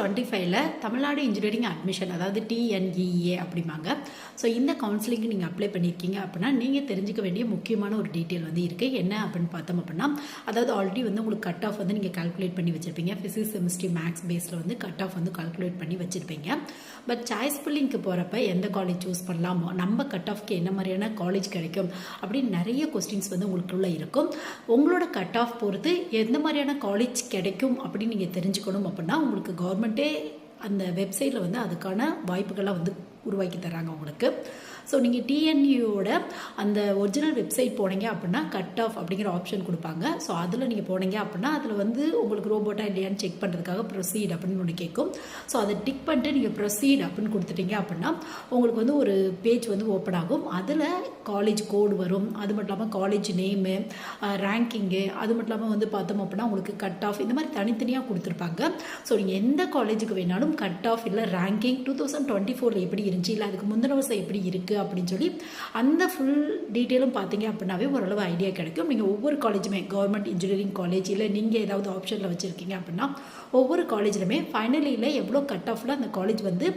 2025ல Tamil Nadu engineering admission அதாவது TNEA அப்படிம்பாங்க. So இந்த கவுன்சிலிங்க்கு நீங்கள் அப்ளை பண்ணியிருக்கீங்க அப்படின்னா நீங்கள் தெரிஞ்சுக்க வேண்டிய முக்கியமான ஒரு டீட்டெயில் வந்து இருக்குது. என்ன அப்படின்னு பார்த்தோம் அப்படின்னா, அதாவது ஆல்ரெடி வந்து உங்களுக்கு கட் ஆஃப் வந்து நீங்கள் கால்குலேட் பண்ணி வச்சுருப்பீங்க. ஃபிசிக்ஸ், கெமிஸ்ட்ரி, மேக்ஸ் பேஸில் வந்து கட் ஆஃப் வந்து கால்குலேட் பண்ணி வச்சுருப்பீங்க. பட் சாய்ஸ் ஃபில்லிங்க்கு போகிறப்ப எந்த காலேஜ் சூஸ் பண்ணலாம், நம்ம கட் ஆஃப்க்கு என்ன மாதிரியான காலேஜ் கிடைக்கும் அப்படின்னு நிறைய கொஸ்டின்ஸ் வந்து உங்களுக்குள்ளே இருக்கும். உங்களோட கட் ஆஃப் பொறுத்து எந்த மாதிரியான காலேஜ் கிடைக்கும் அப்படின்னு நீங்கள் தெரிஞ்சுக்கணும் அப்படின்னா, உங்களுக்கு கவர்மெண்ட்டே அந்த வெப்சைட்டில் வந்து அதுக்கான வாய்ப்புகள்லாம் வந்து உருவாக்கி தராங்க உங்களுக்கு. ஸோ நீங்கள் டிஎன்யூவோட அந்த ஒரிஜினல் வெப்சைட் போனீங்க அப்படின்னா கட் ஆஃப் அப்படிங்கிற ஆப்ஷன் கொடுப்பாங்க. ஸோ அதில் நீங்கள் போனீங்க அப்படின்னா அதில் வந்து உங்களுக்கு ரோபோட்டா இல்லையான்னு செக் பண்ணுறதுக்காக ப்ரொசீட் அப்படின்னு ஒன்று கேட்கும். ஸோ அதை டிக் பண்ணிட்டு நீங்கள் ப்ரொசீட் அப்படின்னு கொடுத்துட்டீங்க அப்படின்னா உங்களுக்கு வந்து ஒரு பேஜ் வந்து ஓப்பன் ஆகும். அதில் காலேஜ் கோடு வரும், அது மட்டும் இல்லாமல் காலேஜ் நேமு, ரேங்கிங்கு, அது மட்டும் இல்லாமல் வந்து பார்த்தோம் அப்படின்னா உங்களுக்கு கட் ஆஃப் இந்த மாதிரி தனித்தனியாக கொடுத்துருப்பாங்க. ஸோ நீங்கள் எந்த காலேஜுக்கு வேணாலும் கட் ஆஃப் இல்லை ரேங்கிங் 2024 எப்படி இருந்துச்சு, இல்லை அதுக்கு முந்தின வருஷம் எப்படி இருக்குது அப்படின்னு சொல்லி அந்த ஃபுல் டீட்டெயிலும் பார்த்தீங்க அப்படின்னாவே ஓரளவு ஐடியா கிடைக்கும். நீங்கள் ஒவ்வொரு காலேஜுமே கவர்மெண்ட் இன்ஜினியரிங் காலேஜ் இல்லை நீங்கள் ஏதாவது ஆப்ஷனில் வச்சுருக்கீங்க அப்படின்னா ஒவ்வொரு காலேஜ்லையுமே ஃபைனலியில் எவ்வளோ கட் ஆஃபில் அந்த காலேஜ் வந்து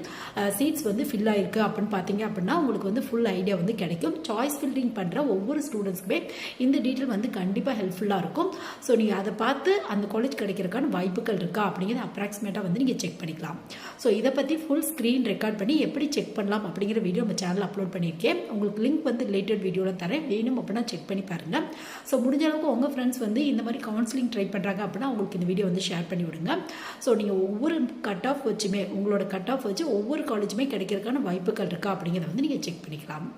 சீட்ஸ் வந்து ஃபில் ஆயிருக்கு அப்படின்னு பார்த்தீங்க அப்படின்னா உங்களுக்கு வந்து ஃபுல் ஐடியா வந்து கிடைக்கும். சாய்ஸ் ஃபில்லிங் பண்ணுற ஒவ்வொரு ஸ்டூடெண்ட்ஸ்க்குமே இந்த டீட்டெயில் வந்து கண்டிப்பாக ஹெல்ப்ஃபுல்லாக இருக்கும். ஸோ நீங்கள் அதை பார்த்து அந்த காலேஜ் கிடைக்கிறதுக்கான வாய்ப்புகள் இருக்கா அப்படிங்கிறத அப்ராக்சிமேட்டாக வந்து நீங்கள் செக் பண்ணிக்கலாம். ஸோ இதை பற்றி ஃபுல் ஸ்க்ரீன் ரெக்கார்ட் பண்ணி எப்படி செக் பண்ணலாம் அப்படிங்கிற வீடியோ நம்ம சேனல் அப்லோட் பண்ணியிருக்கேன். உங்களுக்கு லிங்க் வந்து ரிலேட்டட் வீடியோவில் தரேன், வேணும் அப்படின்னா செக் பண்ணி பாருங்கள். ஸோ முடிஞ்ச அளவுக்கு உங்கள் ஃப்ரெண்ட்ஸ் வந்து இந்த மாதிரி கவுன்சிலிங் ட்ரை பண்ணுறாங்க அப்படின்னா உங்களுக்கு இந்த வீடியோ வந்து ஷேர் பண்ணி விடுங்க. ஸோ நீங்கள் ஒவ்வொரு கட் ஆஃப் வச்சுமே உங்களோட கட் ஆஃப் வச்சு ஒவ்வொரு காலேஜுமே கிடைக்கிறதுக்கான வாய்ப்புகள் இருக்கா அப்படிங்கிறத வந்து நீங்கள் செக் பண்ணிக்கலாம்.